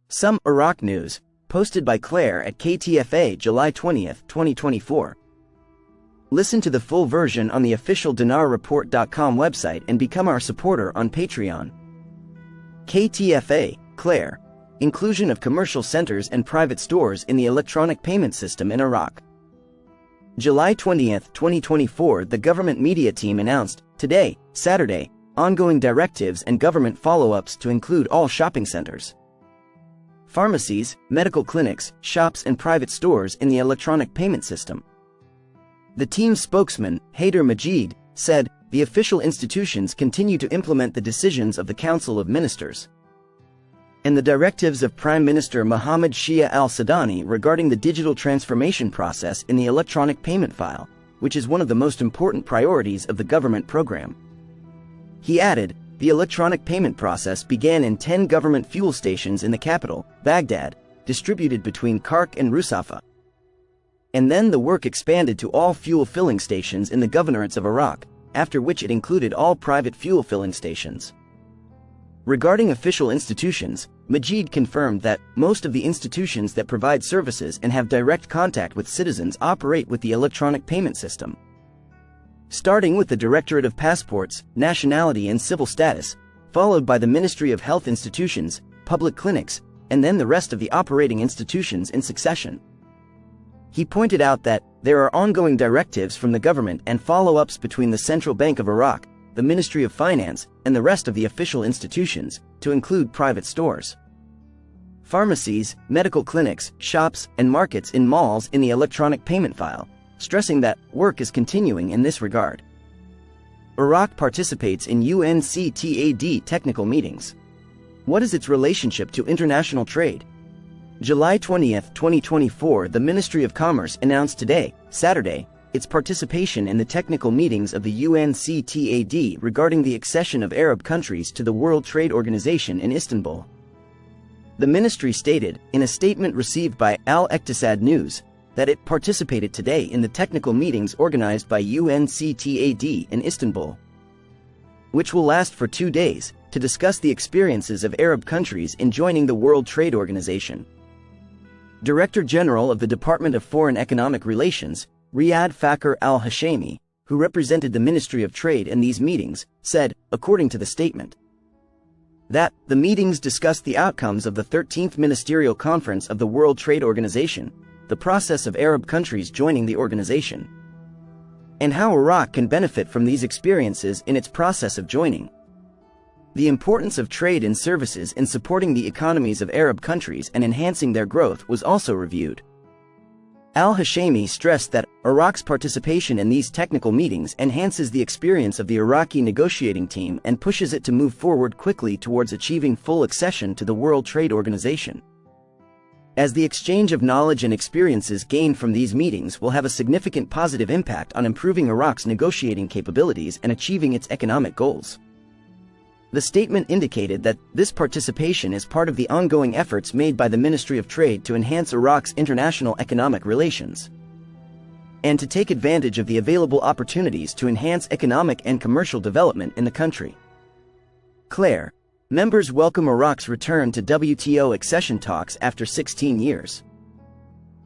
Some Iraq news, posted by Clare at KTFA July 20, 2024. Listen to the full version on the official dinarreport.com website and become our supporter on Patreon. KTFA, Clare. Inclusion of commercial centers and private stores in the electronic payment system in Iraq. July 20, 2024. The government media team announced, today, Saturday, ongoing directives and government follow-ups to include all shopping centers, pharmacies, medical clinics, shops and private stores in the electronic payment system. The team's spokesman, Haider Majid, said, the official institutions continue to implement the decisions of the Council of Ministers and the directives of Prime Minister Mohammed Shia al-Sudani regarding the digital transformation process in the electronic payment file, which is one of the most important priorities of the government program. He added, the electronic payment process began in 10 government fuel stations in the capital, Baghdad, distributed between Kark and Rusafa. And then the work expanded to all fuel filling stations in the governorates of Iraq, after which it included all private fuel filling stations. Regarding official institutions, Majid confirmed that most of the institutions that provide services and have direct contact with citizens operate with the electronic payment system. Starting with the Directorate of Passports, Nationality and Civil Status, followed by the Ministry of Health Institutions, Public Clinics, and then the rest of the operating institutions in succession. He pointed out that there are ongoing directives from the government and follow-ups between the Central Bank of Iraq, the Ministry of Finance, and the rest of the official institutions, to include private stores, pharmacies, medical clinics, shops, and markets in malls in the electronic payment file, stressing that work is continuing in this regard. Iraq participates in UNCTAD technical meetings. What is its relationship to international trade? July 20, 2024. The Ministry of Commerce announced today, Saturday, its participation in the technical meetings of the UNCTAD regarding the accession of Arab countries to the World Trade Organization in Istanbul. The ministry stated, in a statement received by Al-Iqtisad News, that it participated today in the technical meetings organized by UNCTAD in Istanbul, which will last for 2 days, to discuss the experiences of Arab countries in joining the World Trade Organization. Director General of the Department of Foreign Economic Relations, Riyad Fakhr al-Hashemi, who represented the Ministry of Trade in these meetings, said, according to the statement, that the meetings discussed the outcomes of the 13th Ministerial Conference of the World Trade Organization, the process of Arab countries joining the organization, and how Iraq can benefit from these experiences in its process of joining. The importance of trade and services in supporting the economies of Arab countries and enhancing their growth was also reviewed. Al-Hashemi stressed that Iraq's participation in these technical meetings enhances the experience of the Iraqi negotiating team and pushes it to move forward quickly towards achieving full accession to the World Trade Organization, as the exchange of knowledge and experiences gained from these meetings will have a significant positive impact on improving Iraq's negotiating capabilities and achieving its economic goals. The statement indicated that this participation is part of the ongoing efforts made by the Ministry of Trade to enhance Iraq's international economic relations and to take advantage of the available opportunities to enhance economic and commercial development in the country. Clare. Members welcome Iraq's return to WTO accession talks after 16 years.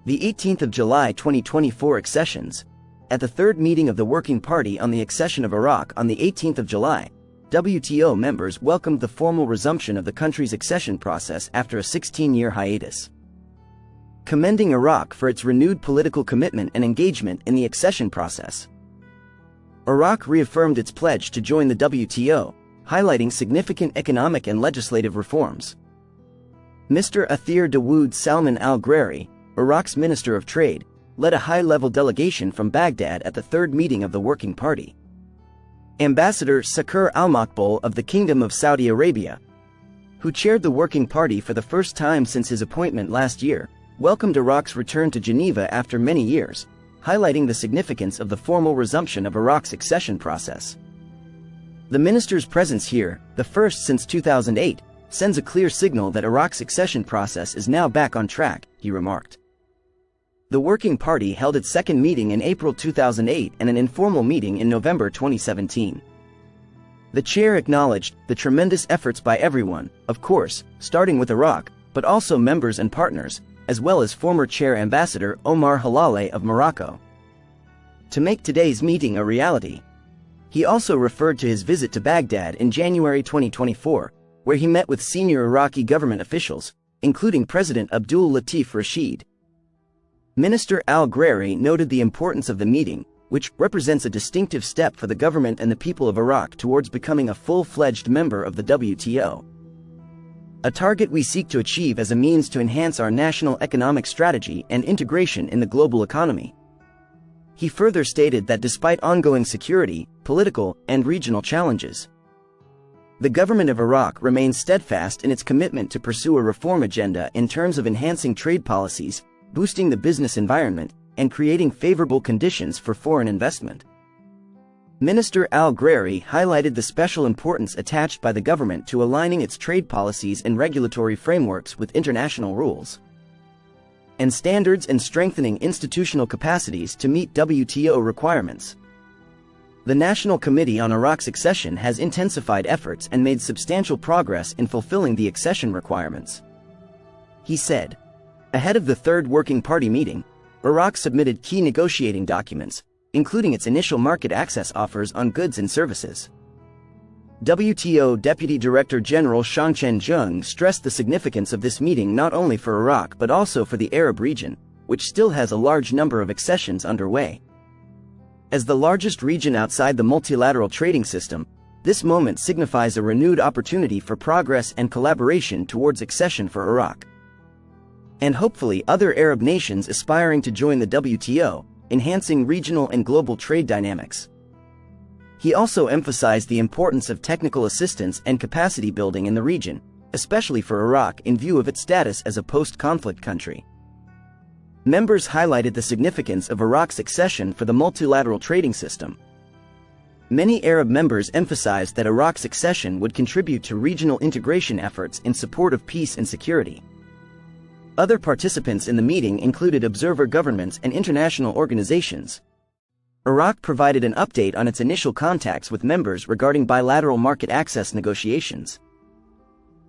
The 18th of July 2024 accessions. At the third meeting of the Working Party on the accession of Iraq on the 18th of July, WTO members welcomed the formal resumption of the country's accession process after a 16-year hiatus, commending Iraq for its renewed political commitment and engagement in the accession process. Iraq reaffirmed its pledge to join the WTO, highlighting significant economic and legislative reforms. Mr. Athir Dawood Salman al-Grari, Iraq's Minister of Trade, led a high-level delegation from Baghdad at the third meeting of the Working Party. Ambassador Sakur al-Makbul of the Kingdom of Saudi Arabia, who chaired the Working Party for the first time since his appointment last year, welcomed Iraq's return to Geneva after many years, highlighting the significance of the formal resumption of Iraq's accession process. The minister's presence here, the first since 2008, sends a clear signal that Iraq's accession process is now back on track, he remarked. The Working Party held its second meeting in April 2008 and an informal meeting in November 2017. The chair acknowledged the tremendous efforts by everyone, of course, starting with Iraq, but also members and partners, as well as former Chair Ambassador Omar Halale of Morocco, to make today's meeting a reality. He also referred to his visit to Baghdad in January 2024, where he met with senior Iraqi government officials, including President Abdul Latif Rashid. Minister al-Ghrairi noted the importance of the meeting, which represents a distinctive step for the government and the people of Iraq towards becoming a full-fledged member of the WTO. A target we seek to achieve as a means to enhance our national economic strategy and integration in the global economy. He further stated that despite ongoing security, political, and regional challenges, the government of Iraq remains steadfast in its commitment to pursue a reform agenda in terms of enhancing trade policies, boosting the business environment, and creating favorable conditions for foreign investment. Minister al-Ghrairi highlighted the special importance attached by the government to aligning its trade policies and regulatory frameworks with international rules and standards and strengthening institutional capacities to meet WTO requirements. The National Committee on Iraq's Accession has intensified efforts and made substantial progress in fulfilling the accession requirements. He said, ahead of the third Working Party meeting, Iraq submitted key negotiating documents, including its initial market access offers on goods and services. WTO Deputy Director General Shangchen Zheng stressed the significance of this meeting not only for Iraq but also for the Arab region, which still has a large number of accessions underway. As the largest region outside the multilateral trading system, this moment signifies a renewed opportunity for progress and collaboration towards accession for Iraq, and hopefully other Arab nations aspiring to join the WTO, enhancing regional and global trade dynamics. He also emphasized the importance of technical assistance and capacity building in the region, especially for Iraq in view of its status as a post-conflict country. Members highlighted the significance of Iraq's accession for the multilateral trading system. Many Arab members emphasized that Iraq's accession would contribute to regional integration efforts in support of peace and security. Other participants in the meeting included observer governments and international organizations. Iraq provided an update on its initial contacts with members regarding bilateral market access negotiations,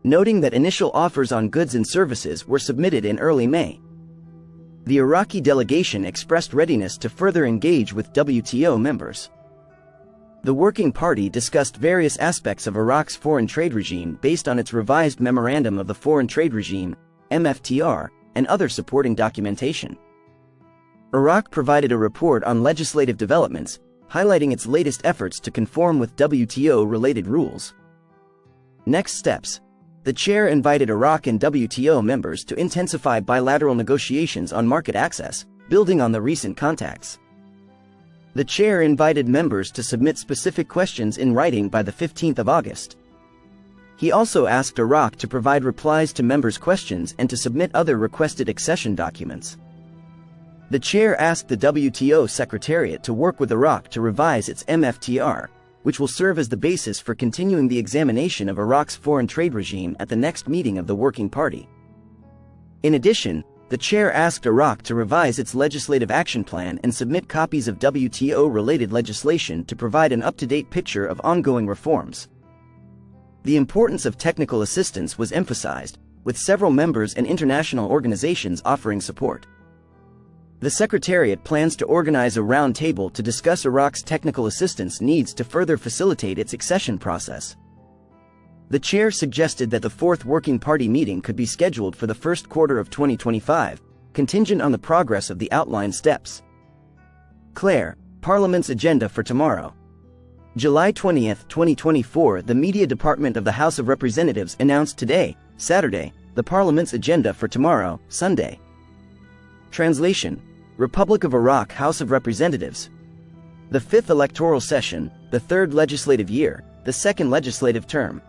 noting that initial offers on goods and services were submitted in early May. The Iraqi delegation expressed readiness to further engage with WTO members. The Working Party discussed various aspects of Iraq's foreign trade regime based on its revised Memorandum of the Foreign Trade Regime, MFTR, and other supporting documentation. Iraq provided a report on legislative developments, highlighting its latest efforts to conform with WTO-related rules. Next steps. The chair invited Iraq and WTO members to intensify bilateral negotiations on market access, building on the recent contacts. The chair invited members to submit specific questions in writing by the 15th of August. He also asked Iraq to provide replies to members' questions and to submit other requested accession documents. The chair asked the WTO Secretariat to work with Iraq to revise its MFTR, which will serve as the basis for continuing the examination of Iraq's foreign trade regime at the next meeting of the Working Party. In addition, the chair asked Iraq to revise its legislative action plan and submit copies of WTO-related legislation to provide an up-to-date picture of ongoing reforms. The importance of technical assistance was emphasized, with several members and international organizations offering support. The Secretariat plans to organize a roundtable to discuss Iraq's technical assistance needs to further facilitate its accession process. The chair suggested that the fourth Working Party meeting could be scheduled for the first quarter of 2025, contingent on the progress of the outlined steps. Clare, Parliament's agenda for tomorrow. July 20, 2024, the Media Department of the House of Representatives announced today, Saturday, the Parliament's agenda for tomorrow, Sunday. Translation: Republic of Iraq House of Representatives. The 5th electoral session, the 3rd legislative year, the 2nd legislative term.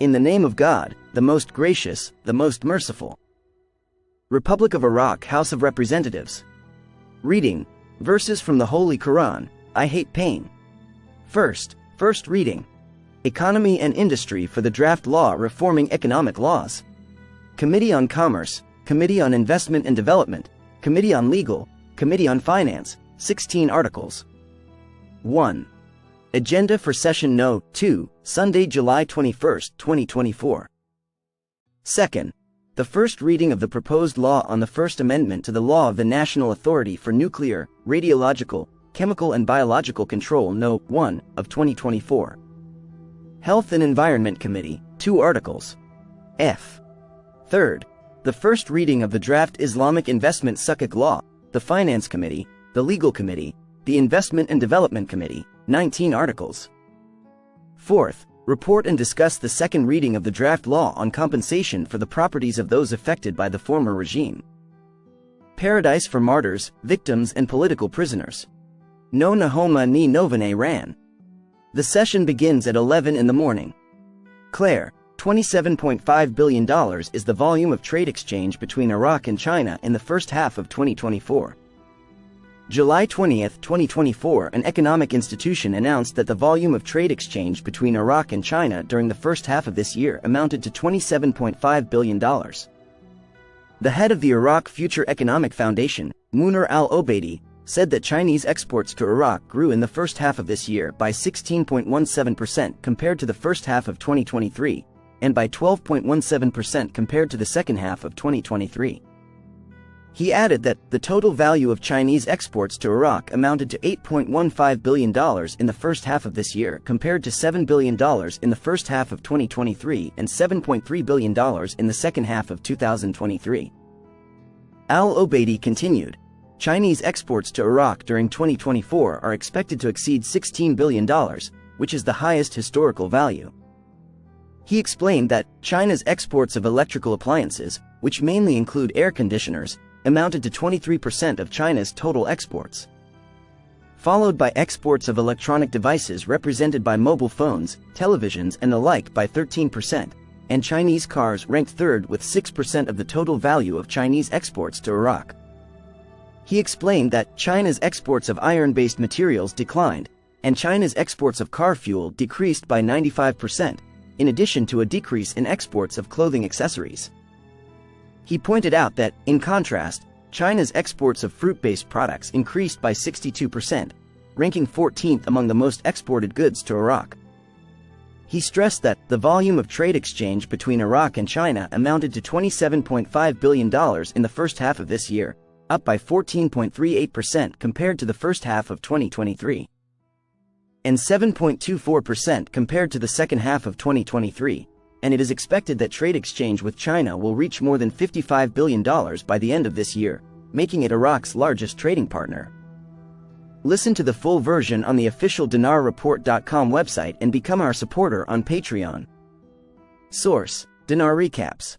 In the name of God, the most gracious, the most merciful. Republic of Iraq House of Representatives. Reading, verses from the Holy Quran, I hate pain. First reading. Economy and Industry for the Draft Law Reforming Economic Laws. Committee on Commerce, Committee on Investment and Development, Committee on Legal, Committee on Finance, 16 articles. 1. Agenda for Session No. 2, Sunday, July 21, 2024. 2nd. The first reading of the proposed law on the First Amendment to the Law of the National Authority for Nuclear, Radiological, Chemical and Biological Control No. 1 of 2024. Health and Environment Committee, 2 articles. F. Third, the first reading of the draft Islamic Investment Sukkuk Law, the Finance Committee, the Legal Committee, the Investment and Development Committee, 19 articles. Fourth, report and discuss the second reading of the draft law on compensation for the properties of those affected by the former regime. Paradise for martyrs, victims and political prisoners. No Nahoma ni Novene Ran. The session begins at 11 in the morning. Clare, $27.5 billion is the volume of trade exchange between Iraq and China in the first half of 2024. July 20, 2024, an economic institution announced that the volume of trade exchange between Iraq and China during the first half of this year amounted to $27.5 billion. The head of the Iraq Future Economic Foundation, Munir al-Obeidi, said that Chinese exports to Iraq grew in the first half of this year by 16.17% compared to the first half of 2023, and by 12.17% compared to the second half of 2023. He added that the total value of Chinese exports to Iraq amounted to $8.15 billion in the first half of this year compared to $7 billion in the first half of 2023 and $7.3 billion in the second half of 2023. Al-Obeidi continued, Chinese exports to Iraq during 2024 are expected to exceed $16 billion, which is the highest historical value. He explained that China's exports of electrical appliances, which mainly include air conditioners, amounted to 23% of China's total exports, followed by exports of electronic devices represented by mobile phones, televisions and the like by 13%, and Chinese cars ranked third with 6% of the total value of Chinese exports to Iraq. He explained that China's exports of iron-based materials declined, and China's exports of car fuel decreased by 95%, in addition to a decrease in exports of clothing accessories. He pointed out that, in contrast, China's exports of fruit-based products increased by 62%, ranking 14th among the most exported goods to Iraq. He stressed that the volume of trade exchange between Iraq and China amounted to $27.5 billion in the first half of this year, up by 14.38% compared to the first half of 2023, and 7.24% compared to the second half of 2023, and it is expected that trade exchange with China will reach more than $55 billion by the end of this year, making it Iraq's largest trading partner. Listen to the full version on the official dinarreport.com website and become our supporter on Patreon. Source: Dinar Recaps.